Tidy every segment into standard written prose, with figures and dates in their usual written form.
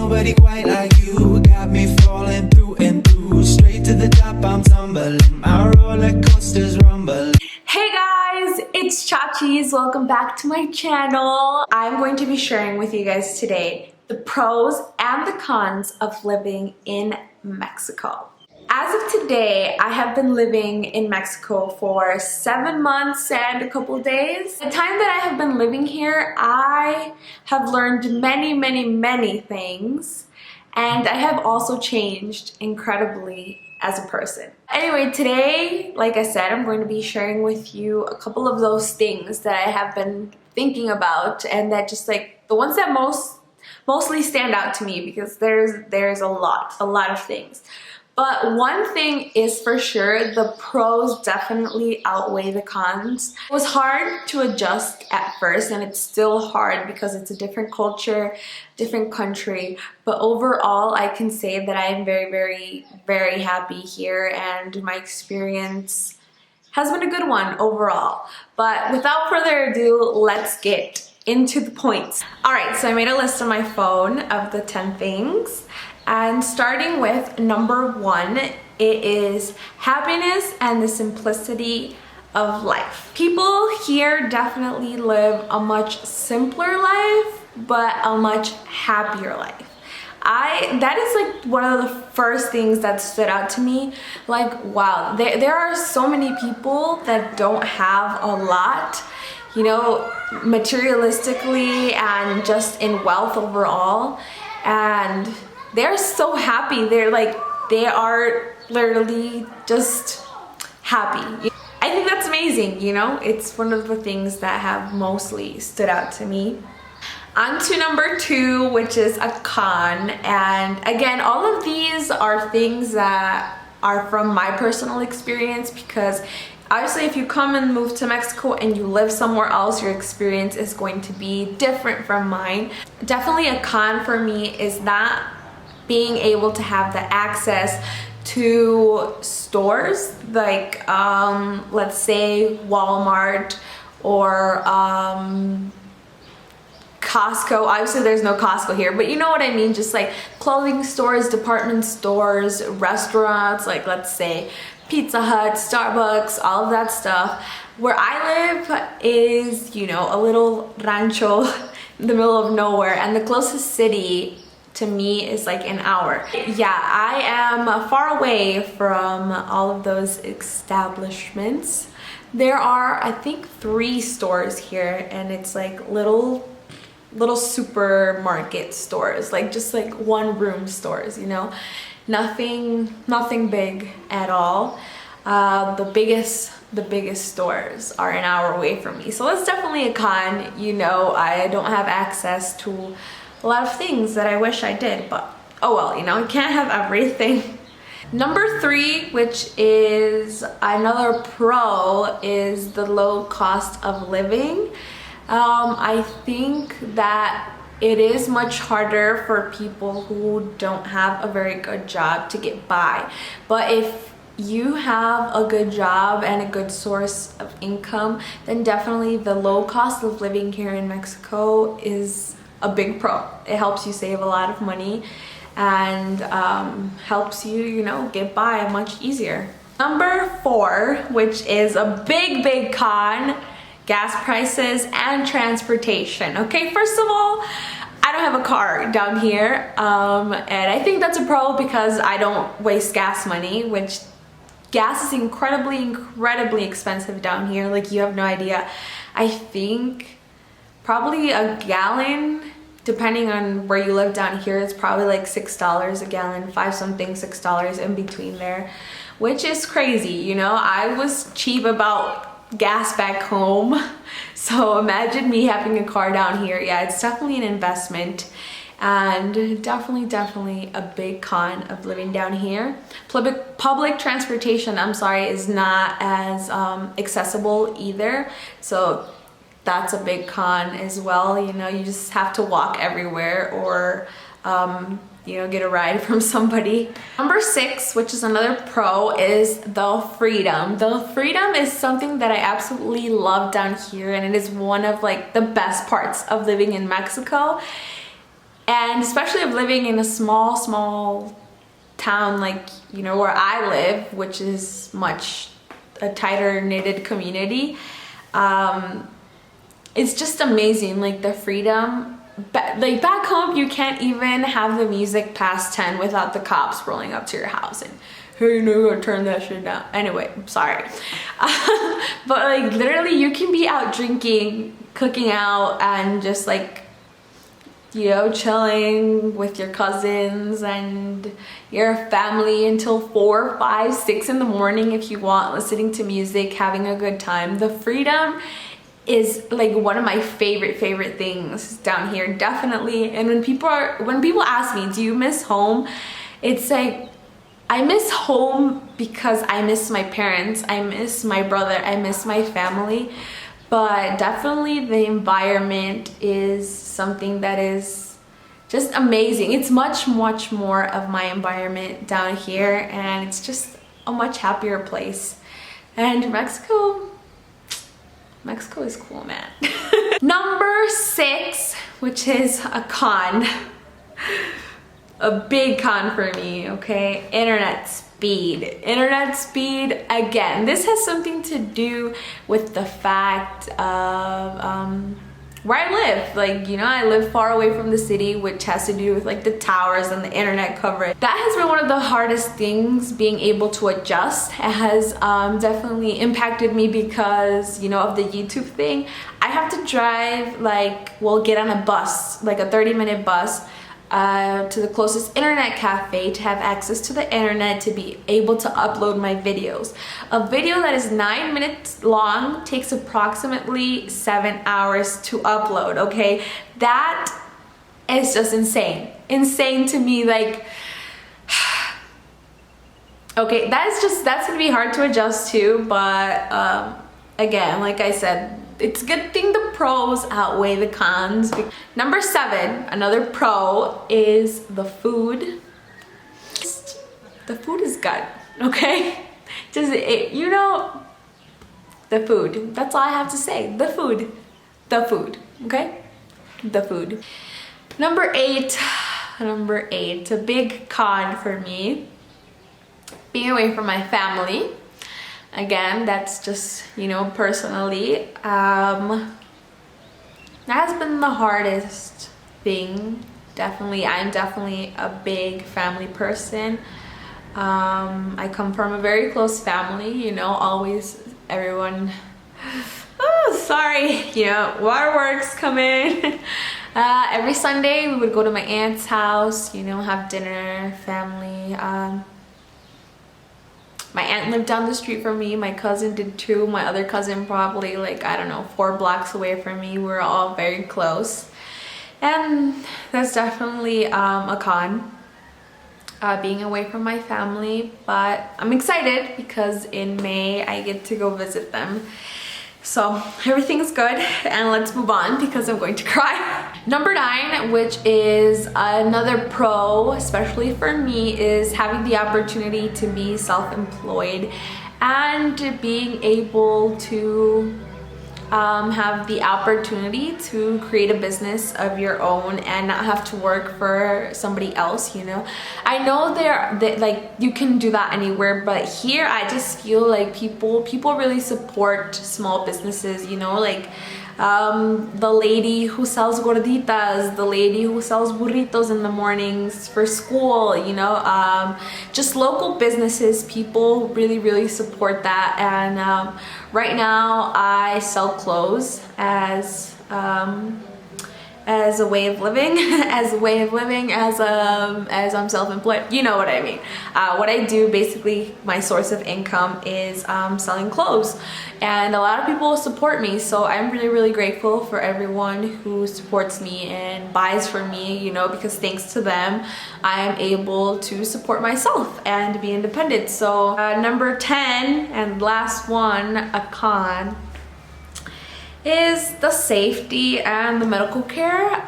nobody quite like you. Got me falling through and through. Straight to the top, I'm tumbling. My roller coaster's rumbling. Hey guys, it's Chachis. Welcome back to my channel. I'm going to be sharing with you guys today the pros and the cons of living in Mexico. As of today, I have been living in Mexico for 7 months and a couple days. The time that I have been living here, I have learned many things, and I have also changed incredibly as a person. Anyway, today, like I said, I'm going to be sharing with you a couple of those things that I have been thinking about, and that just like the ones that mostly stand out to me, because there's a lot of things. But one thing is for sure, the pros definitely outweigh the cons. It was hard to adjust at first, and it's still hard because it's a different culture, different country. But overall, I can say that I am very happy here, and my experience has been a good one overall. But without further ado, let's get into the points. All right, so I made a list on my phone of the 10 things. And starting with number 1, it is happiness and the simplicity of life. People here definitely live a much simpler life, but a much happier life. That is like one of the first things that stood out to me. Like, wow, there are so many people that don't have a lot, you know, materialistically and just in wealth overall. And they're so happy. They are literally just happy. I think that's amazing, you know? It's one of the things that have mostly stood out to me. On to number 2, which is a con. And again, all of these are things that are from my personal experience, because obviously if you come and move to Mexico and you live somewhere else, your experience is going to be different from mine. Definitely a con for me is not being able to have the access to stores like let's say Walmart or Costco. Obviously there's no Costco here, but you know what I mean, just like clothing stores, department stores, restaurants, like let's say Pizza Hut, Starbucks, all of that stuff. Where I live is, you know, a little rancho in the middle of nowhere, and the closest city to me is like an hour. Yeah, I am far away from all of those establishments. There are, I think, 3 stores here, and it's like little supermarket stores, like just like one room stores, you know, nothing big at all. The biggest stores are an hour away from me, so that's definitely a con. You know, I don't have access to a lot of things that I wish I did, but oh well, you know, you can't have everything. Number 3, which is another pro, is the low cost of living. I think that it is much harder for people who don't have a very good job to get by. But if you have a good job and a good source of income, then definitely the low cost of living here in Mexico is a big pro. It helps you save a lot of money and helps you, you know, get by much easier. Number 4, which is a big con, gas prices and transportation. Okay, first of all, I don't have a car down here, and I think that's a pro because I don't waste gas money, which gas is incredibly expensive down here. Like, you have no idea. I think probably a gallon, depending on where you live down here, it's probably like $6 a gallon, 5 something, $6 in between there, which is crazy. You know, I was cheap about gas back home, so imagine me having a car down here. Yeah, it's definitely an investment, and definitely a big con of living down here. Public transportation, I'm sorry, is not as accessible either, so that's a big con as well. You know, you just have to walk everywhere, or you know, get a ride from somebody. Number 6, which is another pro, is the freedom. The freedom is something that I absolutely love down here, and it is one of like the best parts of living in Mexico. And especially of living in a small town like, you know, where I live, which is much a tighter knitted community. It's just amazing, like the freedom. Like back home, you can't even have the music past 10 without the cops rolling up to your house and, hey, you gotta turn that shit down. Anyway, sorry. But like literally you can be out drinking, cooking out, and just like, you know, chilling with your cousins and your family until 4, 5, 6 in the morning if you want, listening to music, having a good time. The freedom is like one of my favorite things down here, definitely. And when people ask me, do you miss home? It's like, I miss home because I miss my parents, I miss my brother, I miss my family. But definitely the environment is something that is just amazing. It's much more of my environment down here, and it's just a much happier place. And Mexico is cool, man. Number 6, which is a con, a big con for me, okay? Internet speed. Internet speed, again, this has something to do with the fact of where I live. Like, you know, I live far away from the city, which has to do with like the towers and the internet coverage. That has been one of the hardest things, being able to adjust. It has definitely impacted me because, you know, of the YouTube thing. I have to drive, like, well, get on a bus, like a 30-minute bus, to the closest internet cafe to have access to the internet to be able to upload my videos. A video that is 9 minutes long takes approximately 7 hours to upload, okay? That is just insane. Insane to me, like, okay, that's gonna be hard to adjust to, but again, like I said, it's a good thing the pros outweigh the cons. Number 7, another pro, is the food. The food is good, okay? Just, you know, the food. That's all I have to say. The food, okay? The food. Number 8, a big con for me, being away from my family. Again, that's just, you know, personally, that has been the hardest thing. Definitely, I'm definitely a big family person. I come from a very close family, you know, always everyone, oh, sorry, you know, waterworks come in. Every Sunday we would go to my aunt's house, you know, have dinner, family. My aunt lived down the street from me, my cousin did too, my other cousin probably, like, I don't know, 4 blocks away from me. We're all very close, and that's definitely a con, being away from my family. But I'm excited because in May I get to go visit them. So everything's good, and let's move on because I'm going to cry. Number 9, which is another pro, especially for me, is having the opportunity to be self-employed and being able to have the opportunity to create a business of your own and not have to work for somebody else, you know. I know like you can do that anywhere, but here I just feel like people really support small businesses, you know, like the lady who sells gorditas, the lady who sells burritos in the mornings for school, you know, just local businesses. People really support that. And right now I sell clothes as a way of living, as I'm self-employed, you know what I mean. What I do, basically my source of income is selling clothes, and a lot of people support me, so I'm really grateful for everyone who supports me and buys from me, you know, because thanks to them I am able to support myself and be independent. So number 10 and last one, a con, is the safety and the medical care.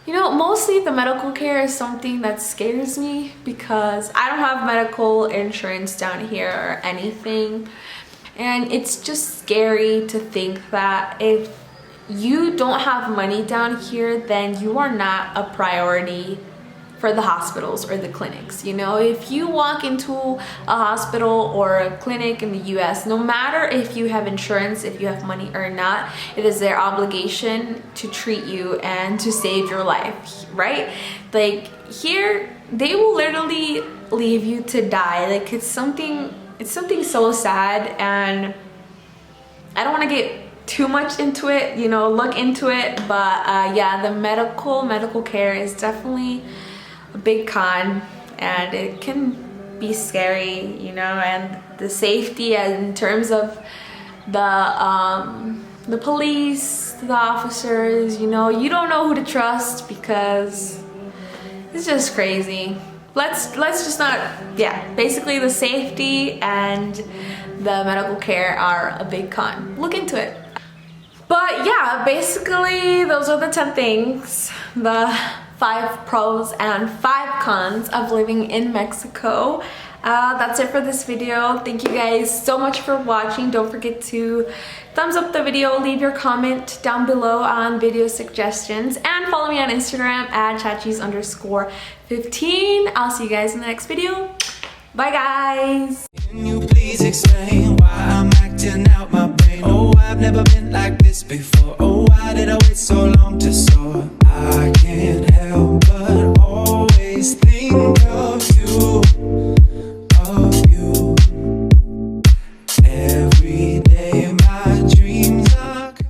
You know, mostly the medical care is something that scares me because I don't have medical insurance down here or anything, and it's just scary to think that if you don't have money down here, then you are not a priority for the hospitals or the clinics. You know, if you walk into a hospital or a clinic in the US, no matter if you have insurance, if you have money or not, it is their obligation to treat you and to save your life, right? Like here, they will literally leave you to die. Like it's something so sad, and I don't want to get too much into it, you know, look into it, but yeah, the medical care is definitely a big con, and it can be scary, you know, and the safety in terms of the police, the officers, you know, you don't know who to trust because it's just crazy. Let's just not, yeah, basically the safety and the medical care are a big con. Look into it. But yeah, basically those are the 10 things, the 5 pros and 5 cons of living in Mexico. That's it for this video. Thank you guys so much for watching. Don't forget to thumbs up the video, leave your comment down below on video suggestions, and follow me on Instagram at chachis_15. I'll see you guys in the next video. Bye guys. Can you please explain why I'm acting out my brain? Oh, I've never been like this before. Oh, why did I wait so long to soar?